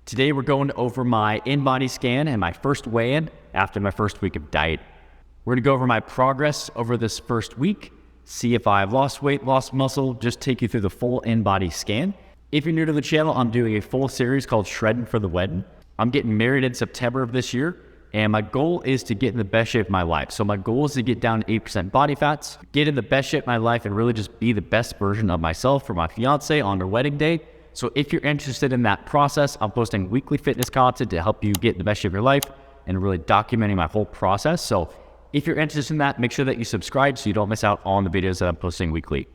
Today we're going over my InBody scan and my first weigh-in after my first week of diet. We're going to go over my progress over this first week, see if I've lost weight, lost muscle, just take you through the full InBody scan. If you're new to the channel, I'm doing a full series called Shreddin for the Weddin. I'm getting married in September of this year, and my goal is to get in the best shape of my life. So my goal is to get down to 8% body fats, get in the best shape of my life, and really just be the best version of myself for my fiance on her wedding day. So if you're interested in that process, I'm posting weekly fitness content to help you get in the best shape of your life and really documenting my whole process. So if you're interested in that, make sure that you subscribe so you don't miss out on the videos that I'm posting weekly.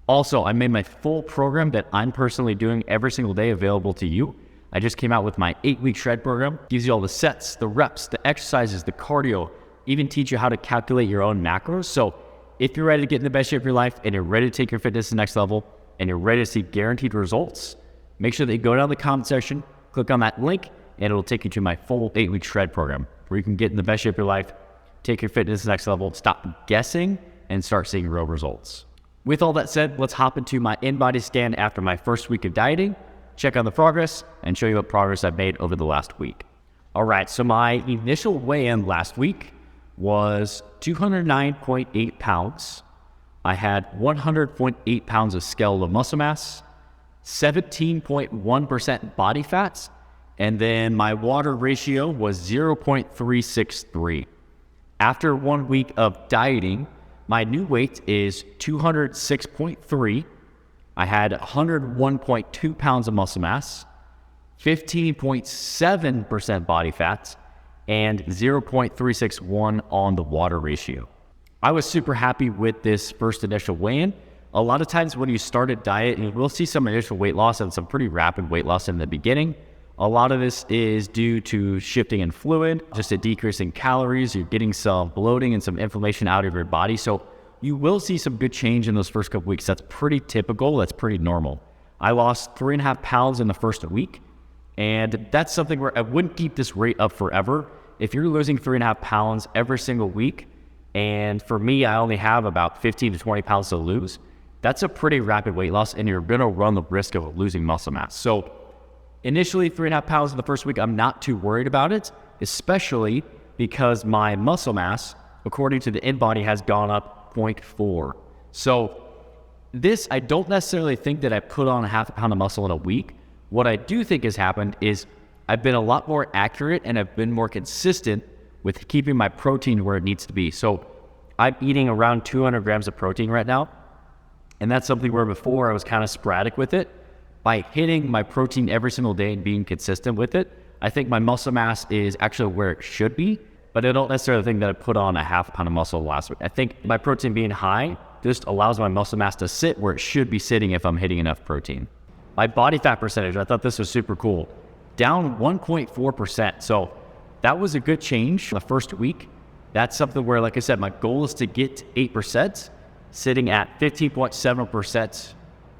Also, I made my full program that I'm personally doing every single day available to you. I just came out with my 8-week shred program. Gives you all the sets, the reps, the exercises, the cardio, even teach you how to calculate your own macros. So if you're ready to get in the best shape of your life and you're ready to take your fitness to the next level and you're ready to see guaranteed results, make sure that you go down to the comment section, click on that link, and it'll take you to my full 8-week shred program where you can get in the best shape of your life, take your fitness to the next level, stop guessing, and start seeing real results. With all that said, let's hop into my InBody scan after my first week of dieting, check on the progress, and show you what progress I've made over the last week. All right, so my initial weigh-in last week was 209.8 pounds. I had 100.8 pounds of skeletal muscle mass, 17.1% body fats, and then my water ratio was 0.363. After 1 week of dieting, my new weight is 206.3. I had 101.2 pounds of muscle mass, 15.7% body fats, and 0.361 on the water ratio. I was super happy with this first initial weigh-in. A lot of times when you start a diet, you will see some initial weight loss and some pretty rapid weight loss in the beginning. A lot of this is due to shifting in fluid, just a decrease in calories. You're getting some bloating and some inflammation out of your body. So you will see some good change in those first couple weeks. That's pretty typical. That's pretty normal. I lost 3.5 pounds in the first week. And that's something where I wouldn't keep this rate up forever. If you're losing 3.5 pounds every single week, and for me, I only have about 15 to 20 pounds to lose, that's a pretty rapid weight loss, and you're going to run the risk of losing muscle mass. So initially, 3.5 pounds in the first week, I'm not too worried about it, especially because my muscle mass, according to the InBody, has gone up 0.4. So this, I don't necessarily think that I put on 0.5 pound of muscle in a week. What I do think has happened is I've been a lot more accurate and I've been more consistent with keeping my protein where it needs to be. So I'm eating around 200 grams of protein right now. And that's something where before I was kind of sporadic with it. By hitting my protein every single day and being consistent with it, I think my muscle mass is actually where it should be, but I don't necessarily think that I put on 0.5 pound of muscle last week. I think my protein being high just allows my muscle mass to sit where it should be sitting if I'm hitting enough protein. My body fat percentage, I thought this was super cool, down 1.4%. So that was a good change the first week. That's something where, like I said, my goal is to get 8%, sitting at 15.7%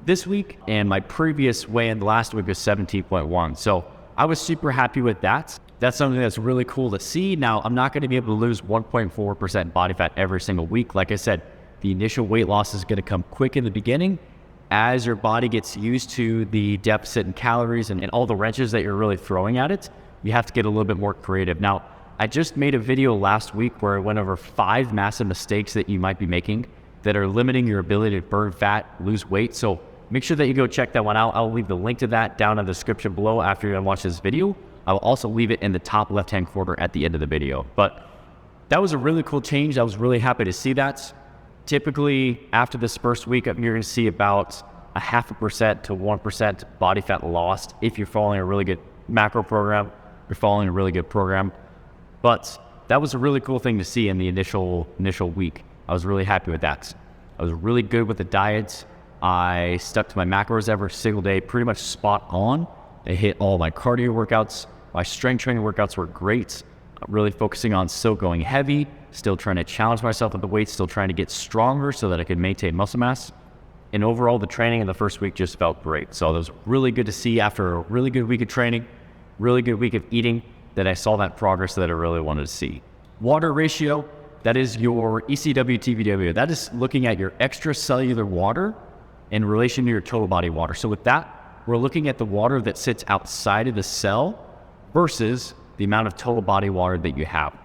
this week, and my previous weigh-in last week was 17.1. So I was super happy with that. That's something that's really cool to see. Now, I'm not going to be able to lose 1.4% body fat every single week. Like I said, the initial weight loss is going to come quick in the beginning. As your body gets used to the deficit in calories and all the wrenches that you're really throwing at it, you have to get a little bit more creative. Now, I just made a video last week where I went over 5 massive mistakes that you might be making that are limiting your ability to burn fat, lose weight. So make sure that you go check that one out. I'll leave the link to that down in the description below after you watch this video. I will also leave it in the top left-hand corner at the end of the video. But that was a really cool change. I was really happy to see that. Typically, after this first week, you're going to see about 0.5% to 1% body fat lost if you're following a really good macro program, you're following a really good program. But that was a really cool thing to see in the initial week. I was really happy with that. I was really good with the diet. I stuck to my macros every single day, pretty much spot on. I hit all my cardio workouts. My strength training workouts were great. I'm really focusing on still going heavy, still trying to challenge myself with the weight, still trying to get stronger so that I could maintain muscle mass. And overall, the training in the first week just felt great. So it was really good to see after a really good week of training, really good week of eating, that I saw that progress that I really wanted to see. Water ratio, that is your ECW, TVW. That is looking at your extracellular water in relation to your total body water. So with that, we're looking at the water that sits outside of the cell versus the amount of total body water that you have.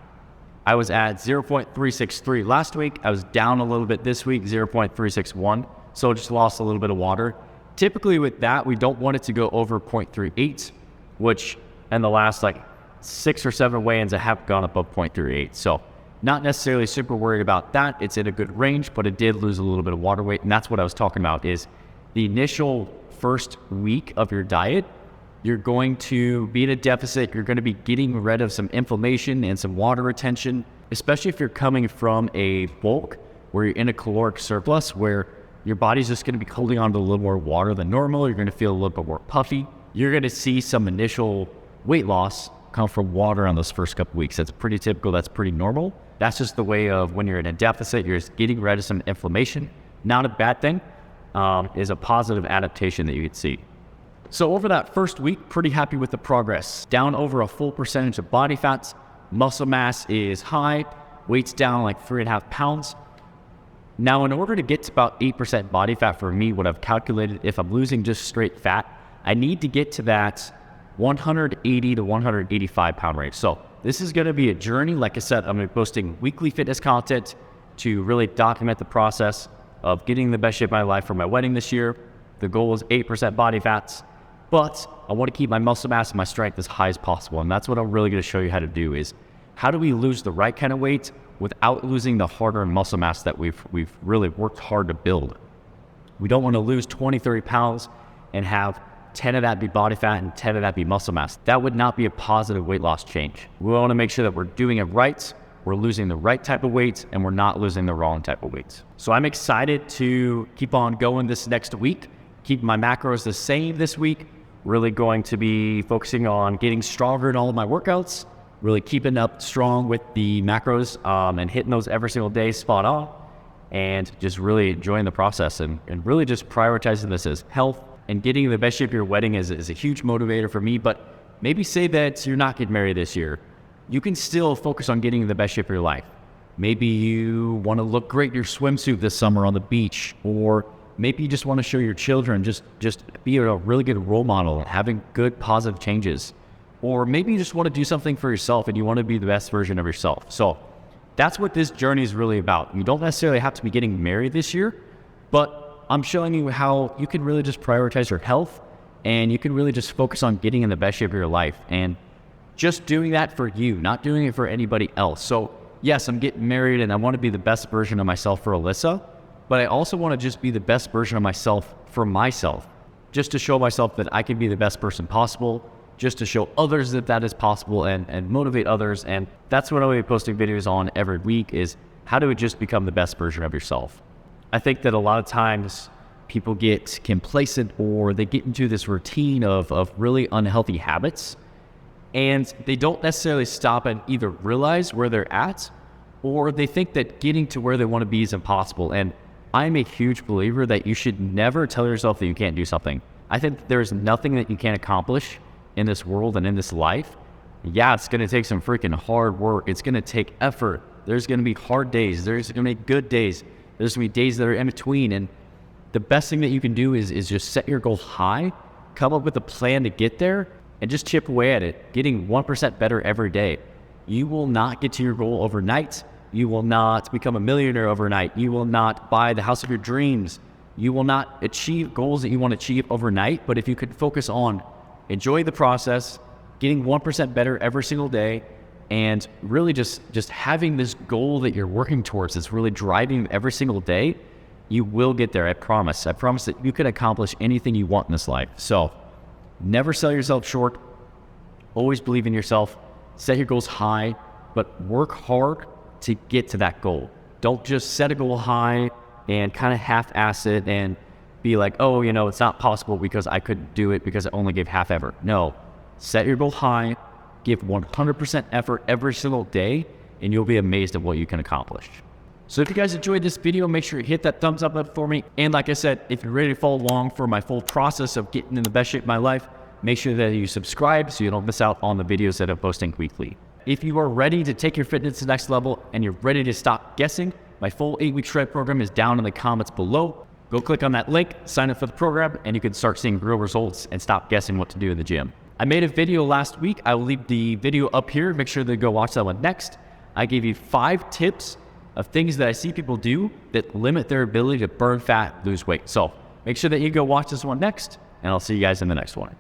I was at 0.363 last week. I was down a little bit this week, 0.361. So just lost a little bit of water. Typically with that, we don't want it to go over 0.38, which in the last like 6 or 7 weigh-ins, I have gone above 0.38. So not necessarily super worried about that. It's in a good range, but it did lose a little bit of water weight. And that's what I was talking about is the initial first week of your diet, you're going to be in a deficit. You're going to be getting rid of some inflammation and some water retention, especially if you're coming from a bulk where you're in a caloric surplus, where your body's just going to be holding on to a little more water than normal. You're going to feel a little bit more puffy. You're going to see some initial weight loss come from water on those first couple weeks. That's pretty typical. That's pretty normal. That's just the way of when you're in a deficit, you're just getting rid of some inflammation. Not a bad thing. Is a positive adaptation that you could see. So over that first week, pretty happy with the progress. Down over a full percentage of body fats. Muscle mass is high. Weight's down like 3.5 pounds. Now, in order to get to about 8% body fat for me, what I've calculated, if I'm losing just straight fat, I need to get to that 180 to 185 pound range. So this is going to be a journey. Like I said, I'm going to be posting weekly fitness content to really document the process of getting the best shape of my life for my wedding this year. The goal is 8% body fats, but I want to keep my muscle mass and my strength as high as possible. And that's what I'm really going to show you how to do is how do we lose the right kind of weight without losing the hard-earned muscle mass that we've really worked hard to build. We don't want to lose 20, 30 pounds and have 10 of that be body fat and 10 of that be muscle mass. That would not be a positive weight loss change. We want to make sure that we're doing it right, we're losing the right type of weights, and we're not losing the wrong type of weights. So I'm excited to keep on going this next week, keep my macros the same this week, really going to be focusing on getting stronger in all of my workouts, really keeping up strong with the macros and hitting those every single day spot on, and just really enjoying the process and really just prioritizing this as health. And getting the best shape of your wedding is a huge motivator for me, but maybe say that you're not getting married this year. You can still focus on getting the best shape of your life. Maybe you want to look great in your swimsuit this summer on the beach, or maybe you just want to show your children, just be a really good role model, having good positive changes. Or maybe you just want to do something for yourself and you want to be the best version of yourself. So that's what this journey is really about. You don't necessarily have to be getting married this year, but I'm showing you how you can really just prioritize your health and you can really just focus on getting in the best shape of your life and just doing that for you, not doing it for anybody else. So yes, I'm getting married and I want to be the best version of myself for Alyssa, but I also want to just be the best version of myself for myself, just to show myself that I can be the best person possible, just to show others that that is possible and motivate others. And that's what I'll be posting videos on every week is how to just become the best version of yourself. I think that a lot of times people get complacent or they get into this routine of really unhealthy habits, and they don't necessarily stop and either realize where they're at or they think that getting to where they want to be is impossible. And I'm a huge believer that you should never tell yourself that you can't do something. I think there's nothing that you can't accomplish in this world and in this life. Yeah, it's going to take some freaking hard work. It's going to take effort. There's going to be hard days. There's going to be good days. There's going to be days that are in between. And the best thing that you can do is just set your goal high, come up with a plan to get there, and just chip away at it, getting 1% better every day. You will not get to your goal overnight. You will not become a millionaire overnight. You will not buy the house of your dreams. You will not achieve goals that you want to achieve overnight. But if you could focus on enjoying the process, getting 1% better every single day, and really just having this goal that you're working towards that's really driving every single day, you will get there. I promise. I promise that you can accomplish anything you want in this life. So never sell yourself short. Always believe in yourself. Set your goals high, but work hard to get to that goal. Don't just set a goal high and kind of half-ass it and be like, oh, it's not possible because I couldn't do it because I only gave half effort. No, set your goal high, give 100% effort every single day, and you'll be amazed at what you can accomplish. So if you guys enjoyed this video, make sure you hit that thumbs up button for me. And like I said, if you're ready to follow along for my full process of getting in the best shape of my life, make sure that you subscribe so you don't miss out on the videos that I'm posting weekly. If you are ready to take your fitness to the next level and you're ready to stop guessing, my full 8-week shred program is down in the comments below. go click on that link, sign up for the program, and you can start seeing real results and stop guessing what to do in the gym. I made a video last week. I will leave the video up here. Make sure to go watch that one next. I gave you 5 tips of things that I see people do that limit their ability to burn fat, lose weight. So make sure that you go watch this one next, and I'll see you guys in the next one.